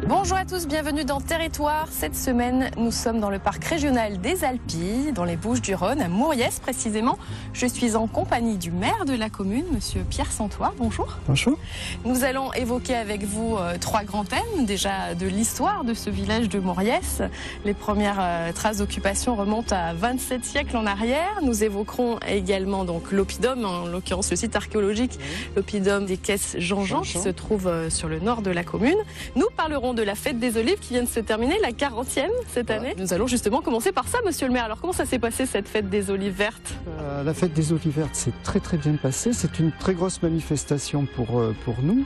Bonjour à tous, bienvenue dans Territoire. Cette semaine, nous sommes dans le parc régional des Alpilles, dans les Bouches-du-Rhône, à Mouriès précisément. Je suis en compagnie du maire de la commune, monsieur Pierre Santoir. Bonjour. Bonjour. Nous allons évoquer avec vous trois grands thèmes, déjà de l'histoire de ce village de Mouriès. Les premières traces d'occupation remontent à 27 siècles en arrière. Nous évoquerons également donc l'oppidum, en l'occurrence le site archéologique, l'oppidum des Caisses Jean-Jean, qui se trouve sur le nord de la commune. Nous parlerons de la fête des Olives qui vient de se terminer, la 40e cette année. Nous allons justement commencer par ça, monsieur le maire. Alors comment ça s'est passé cette fête des Olives vertes? La fête des Olives vertes s'est très bien passée. C'est une très grosse manifestation pour nous.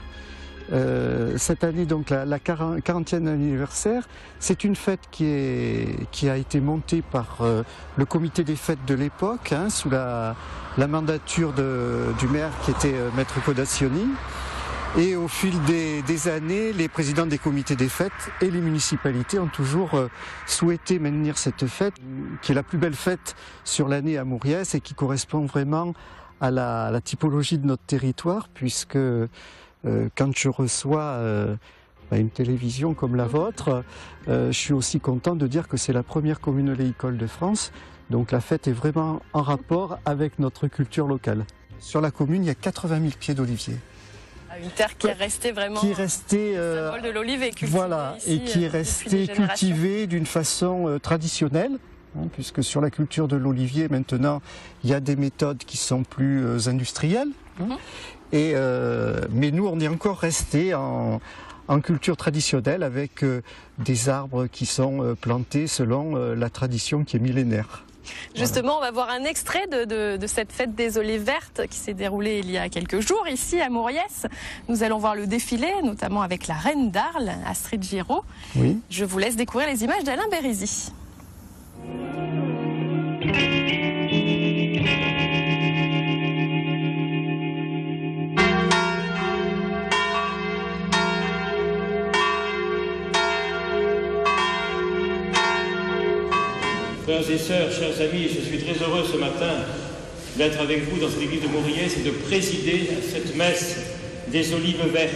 Cette année, donc la 40e anniversaire, c'est une fête qui a été montée par le comité des fêtes de l'époque, sous la mandature du maire qui était Maître Codacioni. Et au fil des années, les présidents des comités des fêtes et les municipalités ont toujours souhaité maintenir cette fête, qui est la plus belle fête sur l'année à Mouriès et qui correspond vraiment à la typologie de notre territoire, puisque quand je reçois une télévision comme la vôtre, je suis aussi content de dire que c'est la première commune oléicole de France. Donc la fête est vraiment en rapport avec notre culture locale. Sur la commune, il y a 80 000 pieds d'oliviers. Une terre qui est restée vraiment symbole de l'olive et cultivée. Voilà, ici, et qui est restée cultivée d'une façon traditionnelle, puisque sur la culture de l'olivier, maintenant, il y a des méthodes qui sont plus industrielles. Mais nous, on est encore resté en culture traditionnelle avec des arbres qui sont plantés selon la tradition qui est millénaire. Justement, on va voir un extrait de cette fête des Olives vertes qui s'est déroulée il y a quelques jours ici à Mouriès. Nous allons voir le défilé, notamment avec la reine d'Arles, Astrid Giraud. Oui. Je vous laisse découvrir les images d'Alain Bérézy. Frères et sœurs, chers amis, je suis très heureux ce matin d'être avec vous dans cette église de Mouriès et de présider à cette messe des olives vertes.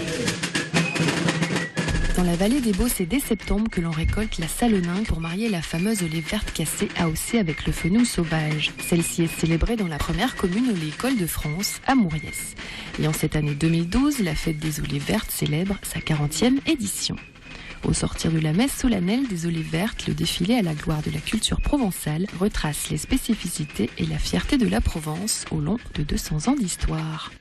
Dans la vallée des Baux, c'est dès septembre que l'on récolte la salonin pour marier la fameuse olive verte cassée AOC avec le fenouil sauvage. Celle-ci est célébrée dans la première commune oléicole de France, à Mouriès. Et en cette année 2012, la fête des olives vertes célèbre sa 40e édition. Au sortir de la messe solennelle des olives vertes, le défilé à la gloire de la culture provençale retrace les spécificités et la fierté de la Provence au long de 200 ans d'histoire.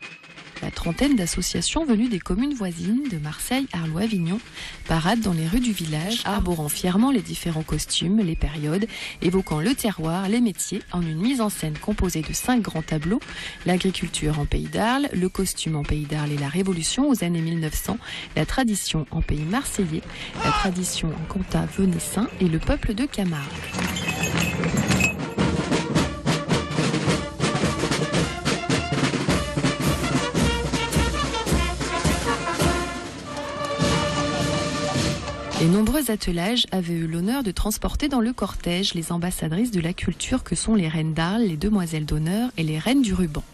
La trentaine d'associations venues des communes voisines de Marseille, Arles ou Avignon paradent dans les rues du village, arborant fièrement les différents costumes, les périodes, évoquant le terroir, les métiers, en une mise en scène composée de 5 grands tableaux: l'agriculture en pays d'Arles, le costume en pays d'Arles et la Révolution aux années 1900, la tradition en pays marseillais, la tradition en comtat venessin et le peuple de Camargue. Les nombreux attelages avaient eu l'honneur de transporter dans le cortège les ambassadrices de la culture que sont les reines d'Arles, les demoiselles d'honneur et les reines du ruban.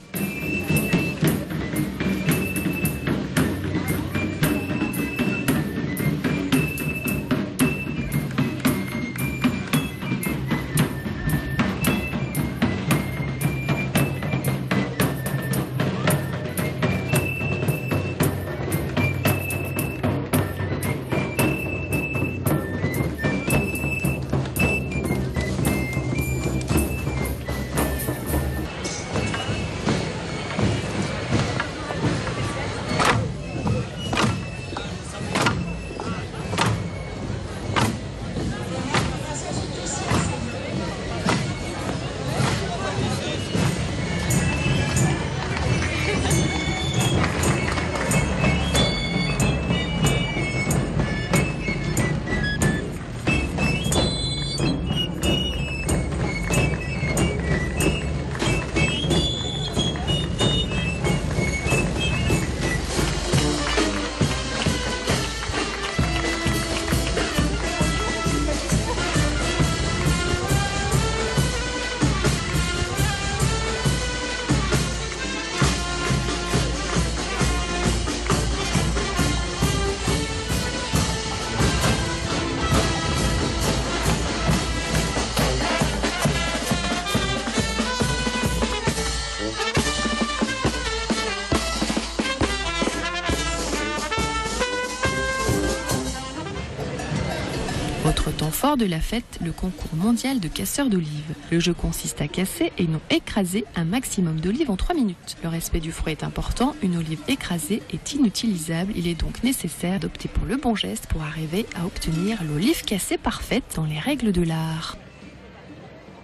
Autre temps fort de la fête, le concours mondial de casseurs d'olives. Le jeu consiste à casser et non écraser un maximum d'olives en 3 minutes. Le respect du fruit est important, une olive écrasée est inutilisable. Il est donc nécessaire d'opter pour le bon geste pour arriver à obtenir l'olive cassée parfaite dans les règles de l'art.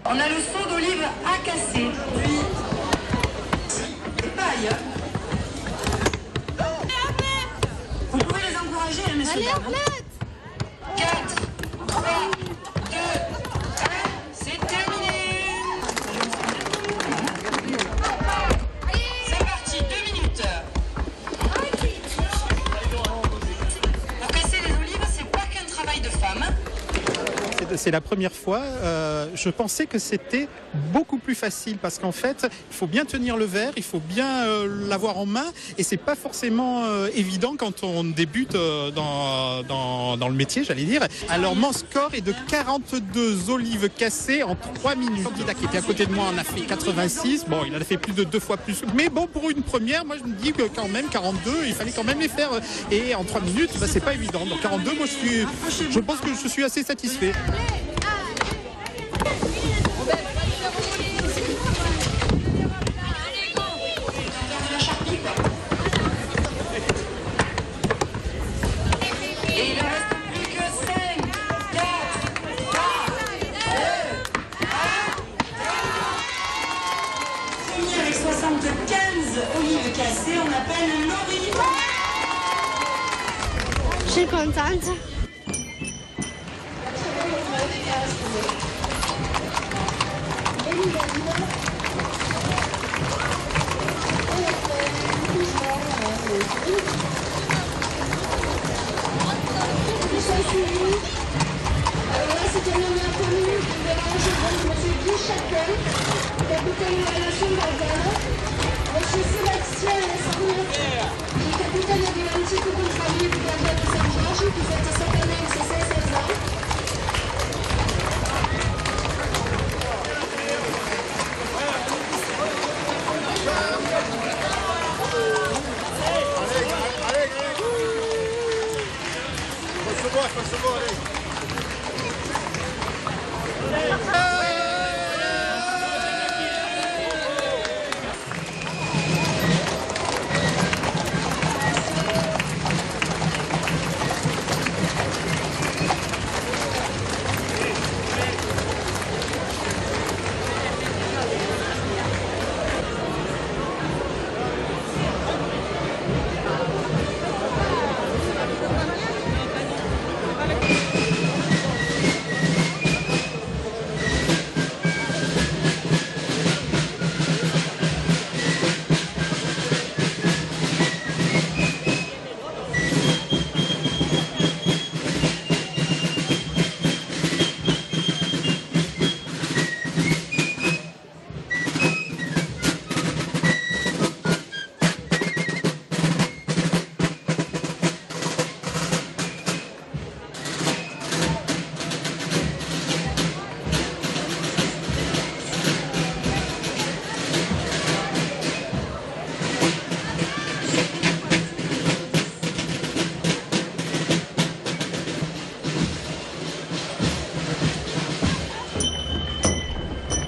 On a le seau d'olive à casser, puis des pailles. Vous pouvez les encourager, hein, messieurs. Allez, 4, 3, 2, 1, c'est terminé. C'est parti, 2 minutes. Pour casser les olives, c'est pas qu'un travail de femme. C'est la première fois, je pensais que c'était beaucoup plus facile parce qu'en fait, il faut bien tenir le verre, il faut bien l'avoir en main et c'est pas forcément évident quand on débute dans le métier, j'allais dire. Alors mon score est de 42 olives cassées en 3 minutes. Le candidat qui était à côté de moi en a fait 86, bon il en a fait plus de 2 fois plus, mais bon pour une première, moi je me dis que quand même 42, il fallait quand même les faire et en 3 minutes, bah, c'est pas évident. Donc 42, moi je pense que je suis assez satisfait. Avec 75 olives cassées, on appelle Laurie. Je suis contente. C'était une meilleure commune, je me suis dit chacun, capitaine de la nation d'Algana, monsieur Sébastien Lessard, capitaine de l'antique contrarié du Gardien de Saint-Georges, qui fête cette année ses 16 ans.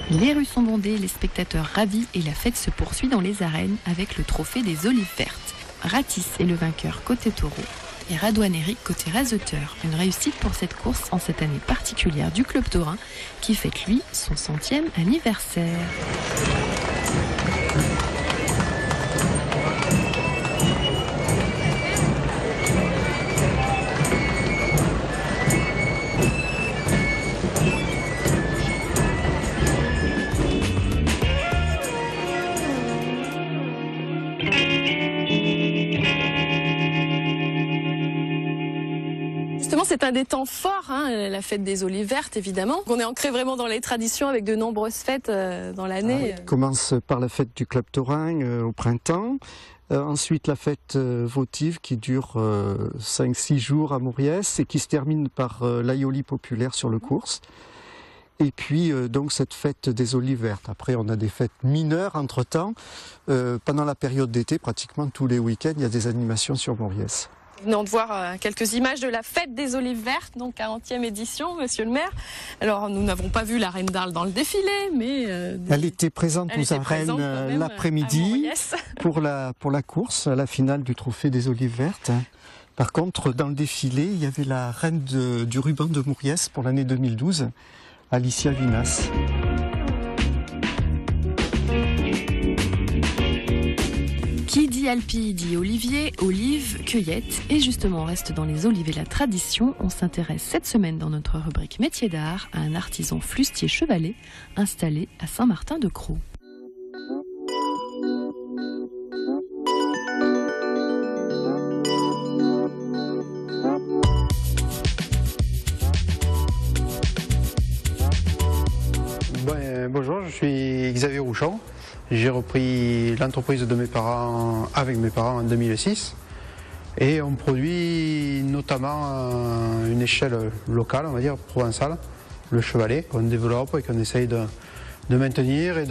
Les rues sont bondées, les spectateurs ravis et la fête se poursuit dans les arènes avec le trophée des olives vertes. Ratis est le vainqueur côté taureau et Radouane Eric côté raseteur. Une réussite pour cette course en cette année particulière du Club Taurin qui fête lui son 100e anniversaire. Justement, c'est un des temps forts, hein, la fête des olives vertes, évidemment. On est ancré vraiment dans les traditions avec de nombreuses fêtes dans l'année. On commence par la fête du Club Taurin au printemps. Ensuite, la fête votive qui dure 5-6 jours à Mauriès et qui se termine par l'aïoli populaire sur le cours. Et puis, donc, cette fête des olives vertes. Après, on a des fêtes mineures entre-temps. Pendant la période d'été, pratiquement tous les week-ends, il y a des animations sur Mauriès. Nous venons de voir quelques images de la fête des olives vertes, donc 40e édition, monsieur le maire. Alors, nous n'avons pas vu la reine d'Arles dans le défilé, mais... Elle était présente aux arènes l'après-midi pour la course, à la finale du trophée des olives vertes. Par contre, dans le défilé, il y avait la reine du ruban de Mouriès pour l'année 2012, Alicia Vinas. Qui dit Alpi dit olivier, olive, cueillette. Et justement, on reste dans les olives et la tradition. On s'intéresse cette semaine dans notre rubrique métier d'art à un artisan flustier chevalet installé à Saint-Martin-de-Crau. Bonjour, je suis Xavier Rouchon. J'ai repris l'entreprise de mes parents avec mes parents en 2006 et on produit notamment une échelle locale, on va dire provençale, le chevalet, qu'on développe et qu'on essaye de maintenir et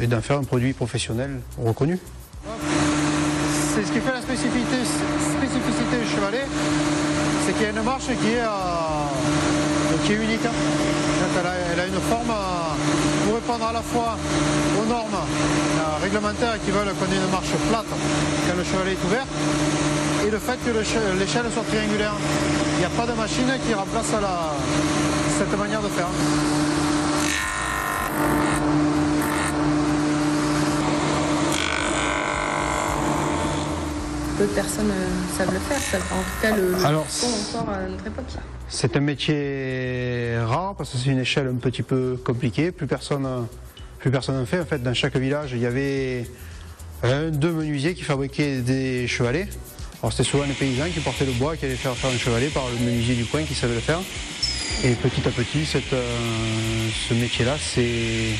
d'en faire un produit professionnel reconnu. C'est ce qui fait la spécificité du chevalet, c'est qu'il y a une marche qui est unique. Elle a une forme pour répondre à la fois aux normes réglementaires qui veulent qu'on ait une marche plate quand le chevalet est ouvert et le fait que l'échelle soit triangulaire. Il n'y a pas de machine qui remplace cette manière de faire. Peu de personnes savent le faire, en tout cas le font encore à notre époque. C'est un métier rare parce que c'est une échelle un petit peu compliquée, plus personne en fait. En fait, dans chaque village, il y avait deux menuisiers qui fabriquaient des chevalets. Alors c'était souvent les paysans qui portaient le bois, qui allaient faire un chevalet par le menuisier du coin qui savait le faire. Et petit à petit, ce métier-là s'est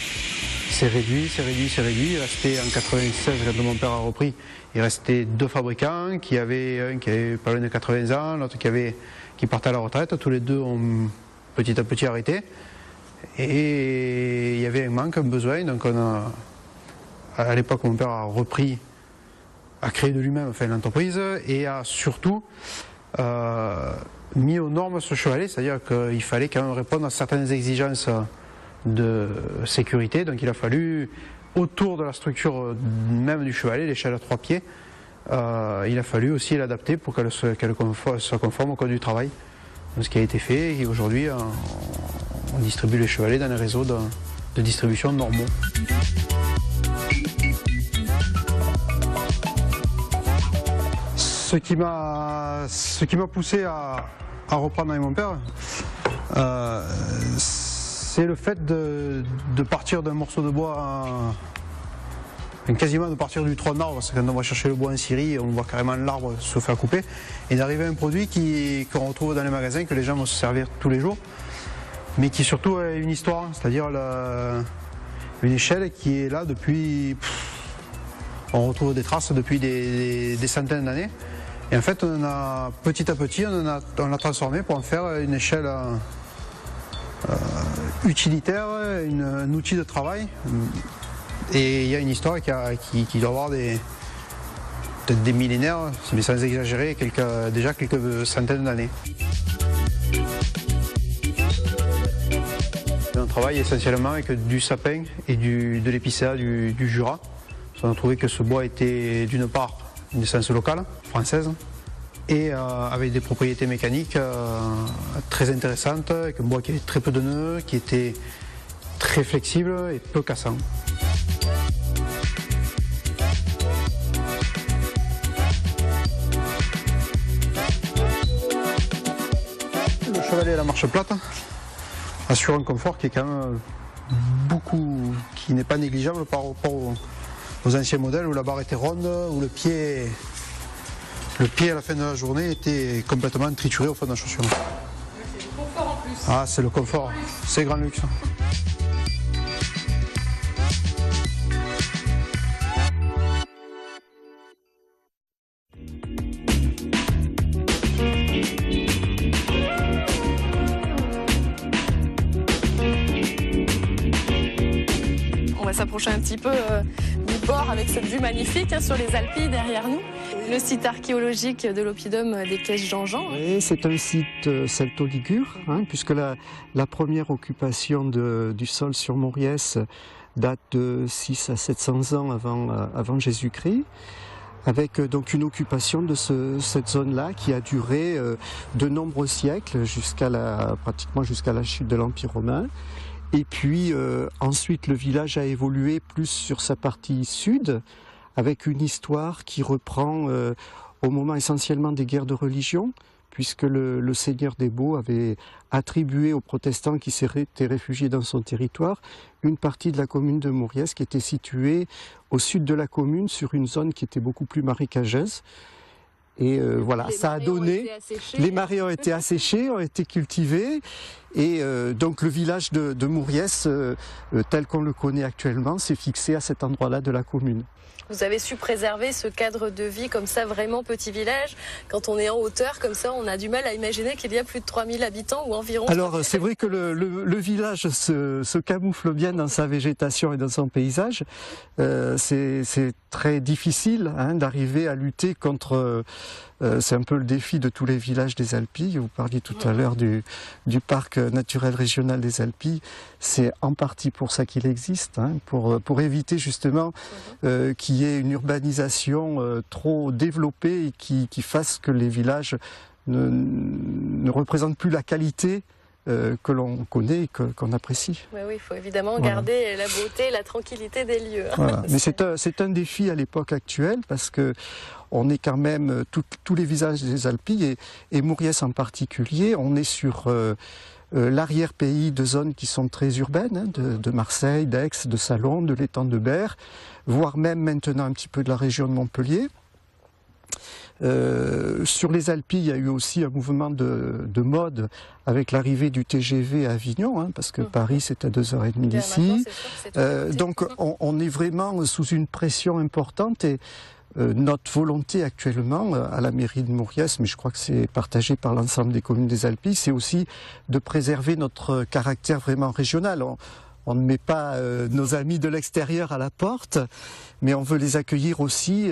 réduit. Il restait en 96, quand mon père a repris, il restait deux fabricants, un qui avait pas loin de 80 ans, l'autre qui partait à la retraite. Tous les deux ont petit à petit arrêté. Et il y avait un manque, un besoin. Donc à l'époque, mon père a repris, a créé de lui-même l'entreprise et a surtout mis aux normes ce chevalet. C'est-à-dire qu'il fallait quand même répondre à certaines exigences de sécurité. Donc il a fallu, autour de la structure même du chevalet, l'échelle à 3 pieds, il a fallu aussi l'adapter pour qu'elle soit conforme au code du travail. Donc, ce qui a été fait, et aujourd'hui on distribue les chevalets dans les réseaux de distribution normaux. Ce qui m'a poussé à reprendre avec mon père, c'est le fait de partir d'un morceau de bois, quasiment de partir du tronc d'arbre, parce que quand on va chercher le bois en Syrie, on voit carrément l'arbre se faire couper, et d'arriver à un produit qu'on retrouve dans les magasins, que les gens vont se servir tous les jours, mais qui surtout a une histoire, c'est-à-dire une échelle qui est là depuis... on retrouve des traces depuis des centaines d'années, et en fait on a petit à petit on l'a transformé pour en faire une échelle utilitaire, un outil de travail. Et il y a une histoire qui doit avoir peut-être des millénaires, mais sans exagérer, déjà quelques centaines d'années. On travaille essentiellement avec du sapin et de l'épicéa du Jura. On a trouvé que ce bois était d'une part une essence locale, française, et avec des propriétés mécaniques très intéressantes, avec un bois qui avait très peu de nœuds, qui était très flexible et peu cassant. Le chevalet à la marche plate assure un confort qui est quand même qui n'est pas négligeable par rapport aux anciens modèles où la barre était ronde, où le pied à la fin de la journée était complètement trituré au fond de la chaussure. C'est le confort en plus. Ah, c'est le confort, c'est grand luxe. On va s'approcher un petit peu du bord avec cette vue magnifique sur les Alpilles derrière nous. Le site archéologique de l'oppidum des Caisses Jean-Jean. Oui, c'est un site celto-ligure, puisque la première occupation du sol sur Mauriès date de 600 à 700 ans avant Jésus-Christ, avec donc une occupation de cette zone-là qui a duré de nombreux siècles, pratiquement jusqu'à la chute de l'Empire romain. Et puis ensuite le village a évolué plus sur sa partie sud, avec une histoire qui reprend au moment essentiellement des guerres de religion, puisque le seigneur des Baux avait attribué aux protestants qui s'étaient réfugiés dans son territoire une partie de la commune de Mauriès qui était située au sud de la commune sur une zone qui était beaucoup plus marécageuse. Et voilà, ça a donné. Les marais ont été asséchés, ont été cultivés, et donc le village de Mauriès, tel qu'on le connaît actuellement, s'est fixé à cet endroit-là de la commune. Vous avez su préserver ce cadre de vie comme ça, vraiment petit village. Quand on est en hauteur comme ça, on a du mal à imaginer qu'il y a plus de 3000 habitants ou environ. Alors c'est vrai que le village se camoufle bien dans sa végétation et dans son paysage. C'est très difficile d'arriver à lutter contre... c'est un peu le défi de tous les villages des Alpilles. Vous parliez tout à l'heure du parc naturel régional des Alpilles. C'est en partie pour ça qu'il existe, pour éviter justement qu'il y ait une urbanisation trop développée et qui fasse que les villages ne représentent plus la qualité que l'on connaît et qu'on apprécie. Oui, il faut évidemment garder la beauté, la tranquillité des lieux. Voilà. Mais c'est un défi à l'époque actuelle parce que on est quand même, tous les villages des Alpilles et Mauriès en particulier, on est sur l'arrière-pays de zones qui sont très urbaines, de Marseille, d'Aix, de Salon, de l'étang de Berre, voire même maintenant un petit peu de la région de Montpellier. Sur les Alpilles, il y a eu aussi un mouvement de mode avec l'arrivée du TGV à Avignon, parce que Paris c'est à 2h30 d'ici. Donc on est vraiment sous une pression importante et notre volonté actuellement à la mairie de Mauriès, mais je crois que c'est partagé par l'ensemble des communes des Alpilles, c'est aussi de préserver notre caractère vraiment régional. On ne met pas nos amis de l'extérieur à la porte, mais on veut les accueillir aussi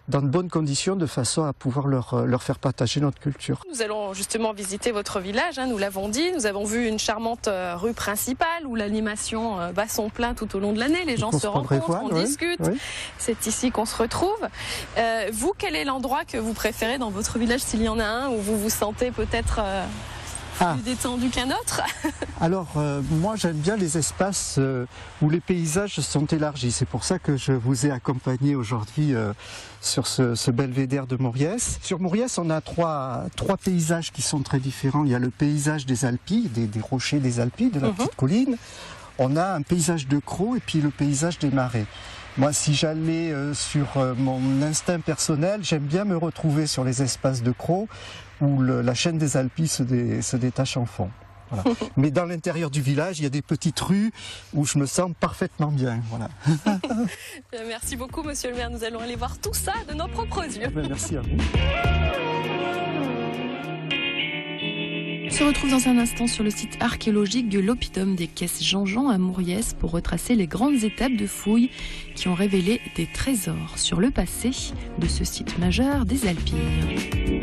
dans de bonnes conditions de façon à pouvoir leur faire partager notre culture. Nous allons justement visiter votre village, nous l'avons dit. Nous avons vu une charmante rue principale où l'animation bat son plein tout au long de l'année. Les gens se rencontrent, on discute. Oui. C'est ici qu'on se retrouve. Vous, quel est l'endroit que vous préférez dans votre village, s'il y en a un, où vous vous sentez peut-être... plus détendu qu'un autre? Alors, moi j'aime bien les espaces où les paysages sont élargis. C'est pour ça que je vous ai accompagné aujourd'hui sur ce belvédère de Mauriès. Sur Mauriès, on a trois paysages qui sont très différents. Il y a le paysage des Alpilles, des rochers des Alpilles, de la petite colline. On a un paysage de Crau et puis le paysage des marais. Moi, si j'allais sur mon instinct personnel, j'aime bien me retrouver sur les espaces de Crau où la chaîne des Alpilles se détache en fond. Voilà. Mais dans l'intérieur du village, il y a des petites rues où je me sens parfaitement bien. Voilà. Merci beaucoup, monsieur le maire. Nous allons aller voir tout ça de nos propres yeux. Merci à vous. On se retrouve dans un instant sur le site archéologique de l'oppidum des Caisses Jean-Jean à Mauriès pour retracer les grandes étapes de fouilles qui ont révélé des trésors sur le passé de ce site majeur des Alpilles.